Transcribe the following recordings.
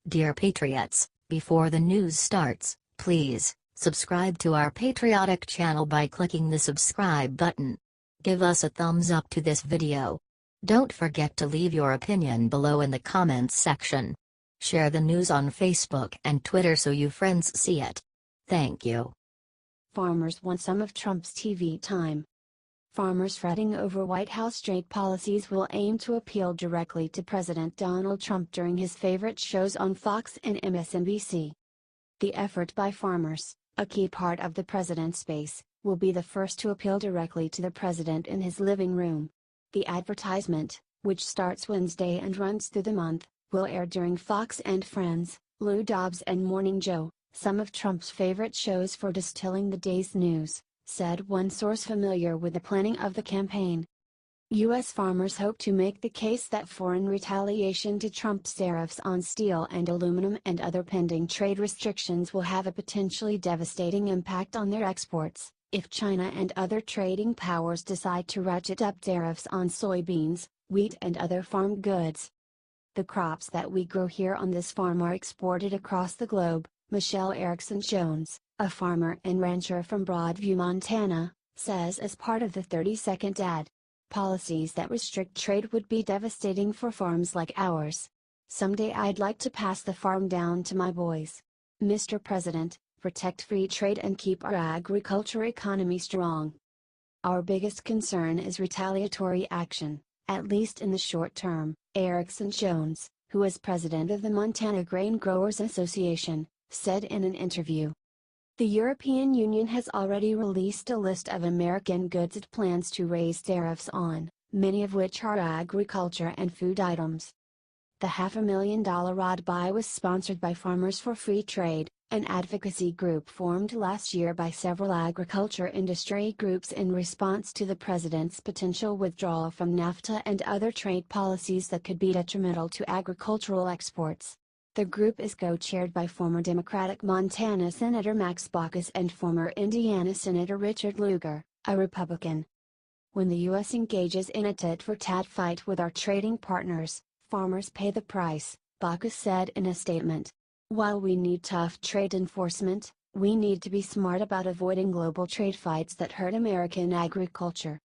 Dear Patriots, before the news starts, please subscribe to our patriotic channel by clicking the subscribe button. Give us a thumbs up to this video. Don't forget to leave your opinion below in the comments section. Share the news on Facebook and Twitter so you friends see it. Thank you. Farmers want some of Trump's TV time. Farmers fretting over White House trade policies will aim to appeal directly to President Donald Trump during his favorite shows on Fox and MSNBC. The effort by farmers, a key part of the president's base, will be the first to appeal directly to the president in his living room. The advertisement, which starts Wednesday and runs through the month, will air during Fox and Friends, Dobbs and Morning Joe, some of Trump's favorite shows for distilling the day's news, said one source familiar with the planning of the campaign. U.S. farmers hope to make the case that foreign retaliation to Trump's tariffs on steel and aluminum and other pending trade restrictions will have a potentially devastating impact on their exports, if China and other trading powers decide to ratchet up tariffs on soybeans, wheat and other farm goods. The crops that we grow here on this farm are exported across the globe, Michelle Erickson-Jones, a farmer and rancher from Broadview, Montana, says as part of the 30-second ad. Policies that restrict trade would be devastating for farms like ours. Someday I'd like to pass the farm down to my boys. Mr. President, protect free trade and keep our agriculture economy strong. Our biggest concern is retaliatory action, at least in the short term, Erickson-Jones, who is president of the Montana Grain Growers Association, said in an interview. The European Union has already released a list of American goods it plans to raise tariffs on, many of which are agriculture and food items. The $500,000 road buy was sponsored by Farmers for Free Trade, an advocacy group formed last year by several agriculture industry groups in response to the president's potential withdrawal from NAFTA and other trade policies that could be detrimental to agricultural exports. The group is co-chaired by former Democratic Montana Senator Max Baucus and former Indiana Senator Richard Lugar, a Republican. When the U.S. engages in a tit-for-tat fight with our trading partners, farmers pay the price, Baucus said in a statement. While we need tough trade enforcement, we need to be smart about avoiding global trade fights that hurt American agriculture.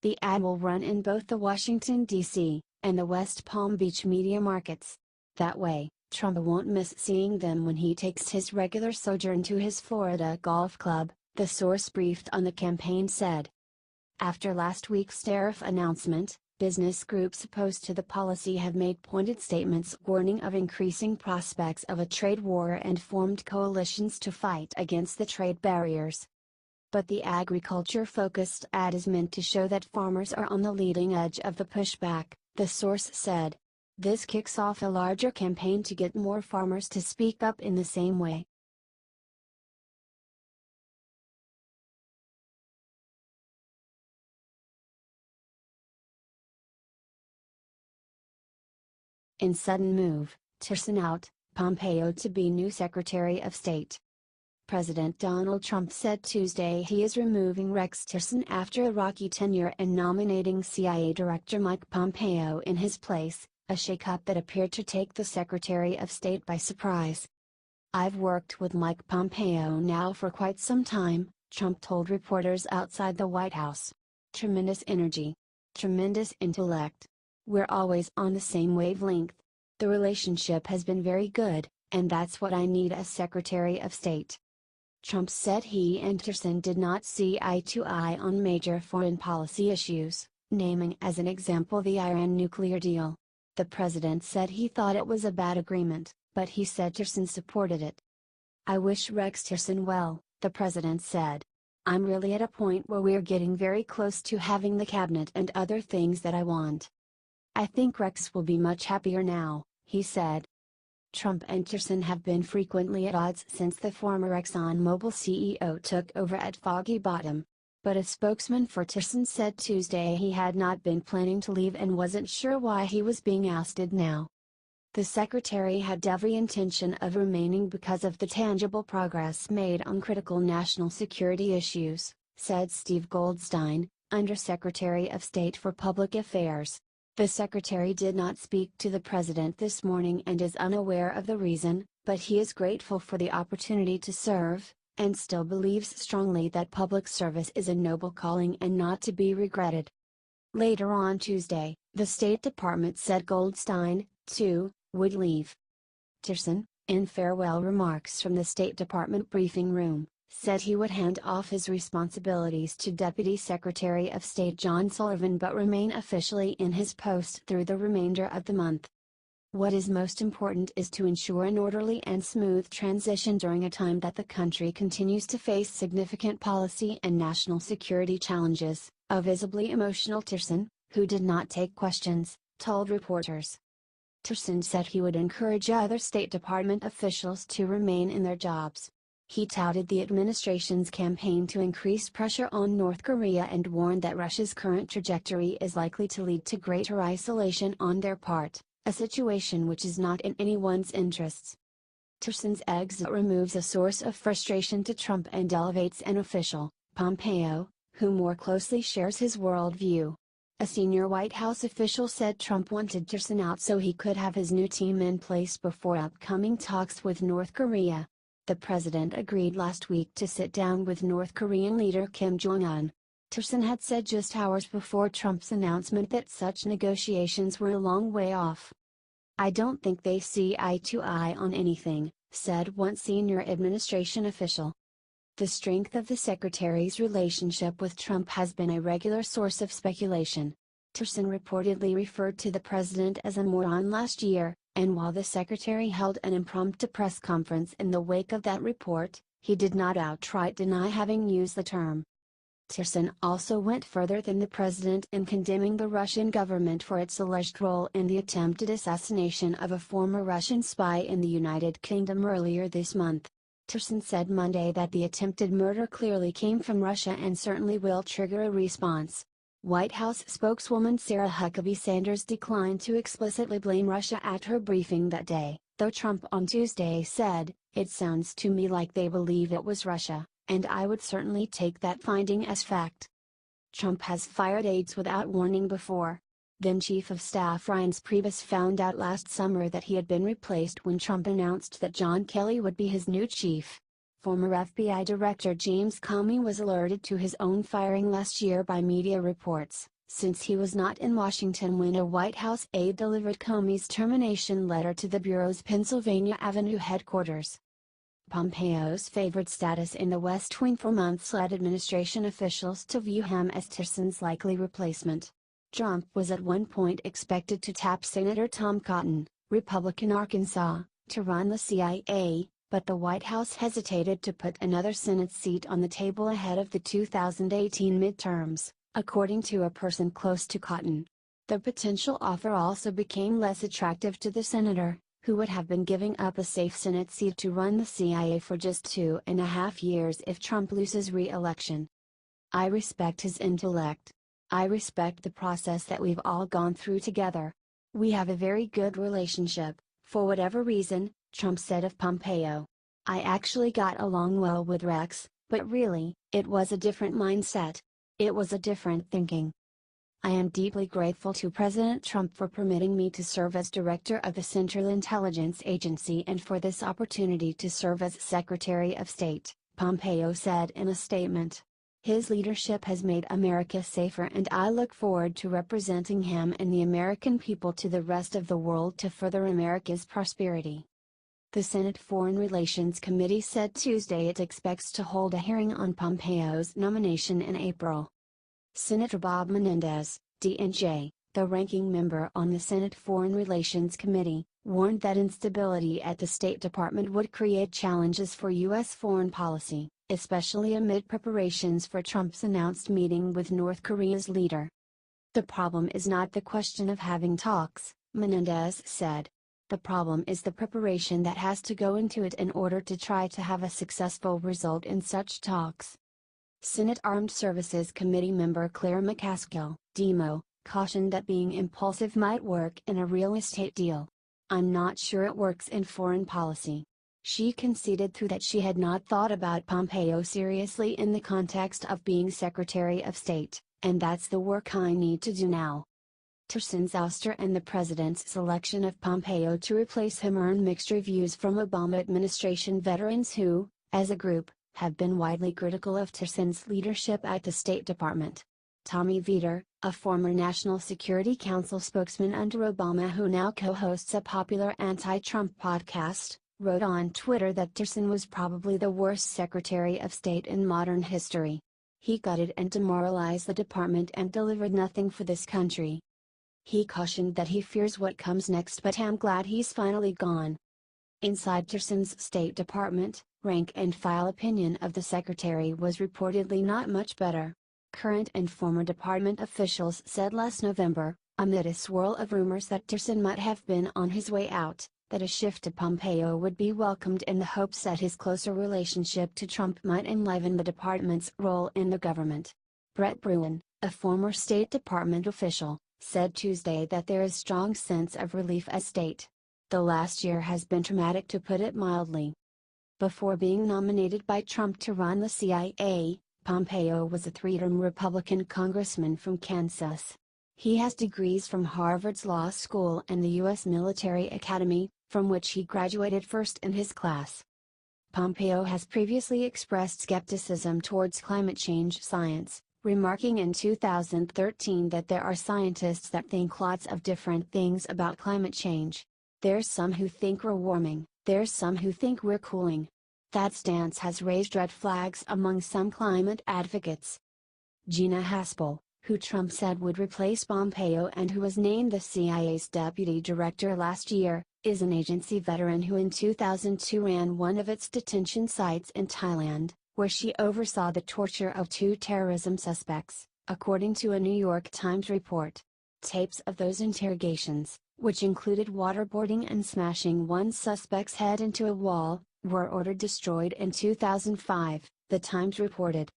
The ad will run in both the Washington, D.C., and the West Palm Beach media markets. That way, Trump won't miss seeing them when he takes his regular sojourn to his Florida golf club, the source briefed on the campaign said. After last week's tariff announcement, business groups opposed to the policy have made pointed statements warning of increasing prospects of a trade war and formed coalitions to fight against the trade barriers. But the agriculture-focused ad is meant to show that farmers are on the leading edge of the pushback, the source said. This kicks off a larger campaign to get more farmers to speak up in the same way. In sudden move, Tillerson out, Pompeo to be new Secretary of State. President Donald Trump said Tuesday he is removing Rex Tillerson after a rocky tenure and nominating CIA Director Mike Pompeo in his place, a shakeup that appeared to take the Secretary of State by surprise. I've worked with Mike Pompeo now for quite some time, Trump told reporters outside the White House. Tremendous energy. Tremendous intellect. We're always on the same wavelength. The relationship has been very good, and that's what I need as Secretary of State. Trump said he and Tillerson did not see eye to eye on major foreign policy issues, naming as an example the Iran nuclear deal. The president said he thought it was a bad agreement, but he said Tillerson supported it. I wish Rex Tillerson well, the president said. I'm really at a point where we're getting very close to having the cabinet and other things that I want. I think Rex will be much happier now, he said. Trump and Tillerson have been frequently at odds since the former ExxonMobil CEO took over at Foggy Bottom. But a spokesman for Tillerson said Tuesday he had not been planning to leave and wasn't sure why he was being ousted now. The secretary had every intention of remaining because of the tangible progress made on critical national security issues, said Steve Goldstein, Undersecretary of State for Public Affairs. The secretary did not speak to the president this morning and is unaware of the reason, but he is grateful for the opportunity to serve, and still believes strongly that public service is a noble calling and not to be regretted. Later on Tuesday, the State Department said Goldstein, too, would leave. Tillerson, in farewell remarks from the State Department briefing room, said he would hand off his responsibilities to Deputy Secretary of State John Sullivan but remain officially in his post through the remainder of the month. What is most important is to ensure an orderly and smooth transition during a time that the country continues to face significant policy and national security challenges, a visibly emotional Tillerson, who did not take questions, told reporters. Tillerson said he would encourage other State Department officials to remain in their jobs. He touted the administration's campaign to increase pressure on North Korea and warned that Russia's current trajectory is likely to lead to greater isolation on their part, a situation which is not in anyone's interests. Tillerson's exit removes a source of frustration to Trump and elevates an official, Pompeo, who more closely shares his worldview. A senior White House official said Trump wanted Tillerson out so he could have his new team in place before upcoming talks with North Korea. The president agreed last week to sit down with North Korean leader Kim Jong-un. Tillerson had said just hours before Trump's announcement that such negotiations were a long way off. "I don't think they see eye to eye on anything," said one senior administration official. The strength of the secretary's relationship with Trump has been a regular source of speculation. Tillerson reportedly referred to the president as a moron last year, and while the secretary held an impromptu press conference in the wake of that report, he did not outright deny having used the term. Tillerson also went further than the president in condemning the Russian government for its alleged role in the attempted assassination of a former Russian spy in the United Kingdom earlier this month. Tillerson said Monday that the attempted murder clearly came from Russia and certainly will trigger a response. White House spokeswoman Sarah Huckabee Sanders declined to explicitly blame Russia at her briefing that day, though Trump on Tuesday said, "It sounds to me like they believe it was Russia, and I would certainly take that finding as fact." Trump has fired aides without warning before. Then Chief of Staff Reince Priebus found out last summer that he had been replaced when Trump announced that John Kelly would be his new chief. Former FBI Director James Comey was alerted to his own firing last year by media reports, since he was not in Washington when a White House aide delivered Comey's termination letter to the Bureau's Pennsylvania Avenue headquarters. Pompeo's favored status in the West Wing for months led administration officials to view him as Tillerson's likely replacement. Trump was at one point expected to tap Senator Tom Cotton, Republican Arkansas, to run the CIA, but the White House hesitated to put another Senate seat on the table ahead of the 2018 midterms, according to a person close to Cotton. The potential offer also became less attractive to the senator, who would have been giving up a safe Senate seat to run the CIA for just 2.5 years if Trump loses re-election. "I respect his intellect. I respect the process that we've all gone through together. We have a very good relationship, for whatever reason," Trump said of Pompeo. "I actually got along well with Rex, but really, it was a different mindset. It was a different thinking. I am deeply grateful to President Trump for permitting me to serve as director of the Central Intelligence Agency and for this opportunity to serve as Secretary of State," Pompeo said in a statement. "His leadership has made America safer and I look forward to representing him and the American people to the rest of the world to further America's prosperity." The Senate Foreign Relations Committee said Tuesday it expects to hold a hearing on Pompeo's nomination in April. Senator Bob Menendez, D&J, the ranking member on the Senate Foreign Relations Committee, warned that instability at the State Department would create challenges for U.S. foreign policy, especially amid preparations for Trump's announced meeting with North Korea's leader. "The problem is not the question of having talks," Menendez said. "The problem is the preparation that has to go into it in order to try to have a successful result in such talks." Senate Armed Services Committee member Claire McCaskill, Demo, cautioned that being impulsive might work in a real estate deal. "I'm not sure it works in foreign policy." She conceded through that she had not thought about Pompeo seriously in the context of being Secretary of State, and "that's the work I need to do now." Tirson's ouster and the president's selection of Pompeo to replace him earned mixed reviews from Obama administration veterans who, as a group, have been widely critical of Tirson's leadership at the State Department. Tommy Vietor, a former National Security Council spokesman under Obama who now co-hosts a popular anti-Trump podcast, wrote on Twitter that Tirson was probably the worst Secretary of State in modern history. He gutted and demoralized the department and delivered nothing for this country. He cautioned that he fears what comes next, but I'm glad he's finally gone. Inside Tirson's State Department, rank-and-file opinion of the secretary was reportedly not much better. Current and former department officials said last November, amid a swirl of rumors that Tirson might have been on his way out, that a shift to Pompeo would be welcomed in the hopes that his closer relationship to Trump might enliven the department's role in the government. Brett Bruen, a former State Department official, said Tuesday that there is strong sense of relief at State. The last year has been traumatic, to put it mildly. Before being nominated by Trump to run the CIA, Pompeo was a three-term Republican congressman from Kansas. He has degrees from Harvard's Law School and the U.S. Military Academy, from which he graduated first in his class. Pompeo has previously expressed skepticism towards climate change science, remarking in 2013 that there are scientists that think lots of different things about climate change. There's some who think we're warming, there's some who think we're cooling. That stance has raised red flags among some climate advocates. Gina Haspel, who Trump said would replace Pompeo and who was named the CIA's deputy director last year, is an agency veteran who in 2002 ran one of its detention sites in Thailand, where she oversaw the torture of two terrorism suspects, according to a New York Times report. Tapes of those interrogations, which included waterboarding and smashing one suspect's head into a wall, were ordered destroyed in 2005, the Times reported.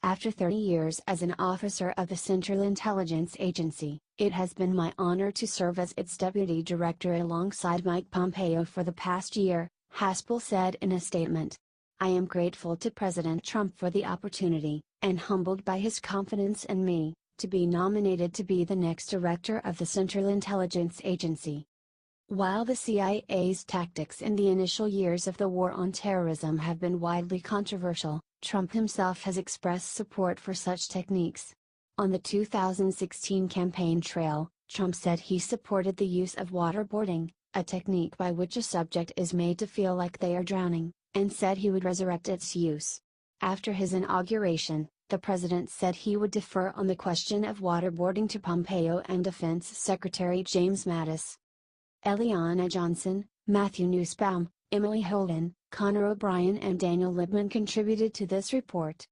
After 30 years as an officer of the Central Intelligence Agency, it has been my honor to serve as its deputy director alongside Mike Pompeo for the past year, Haspel said in a statement. I am grateful to President Trump for the opportunity, and humbled by his confidence in me, to be nominated to be the next director of the Central Intelligence Agency. While the CIA's tactics in the initial years of the war on terrorism have been widely controversial, Trump himself has expressed support for such techniques. On the 2016 campaign trail, Trump said he supported the use of waterboarding, a technique by which a subject is made to feel like they are drowning, and said he would resurrect its use. After his inauguration, the president said he would defer on the question of waterboarding to Pompeo and Defense Secretary James Mattis. Eliana Johnson, Matthew Nussbaum, Emily Holden, Connor O'Brien and Daniel Libman contributed to this report.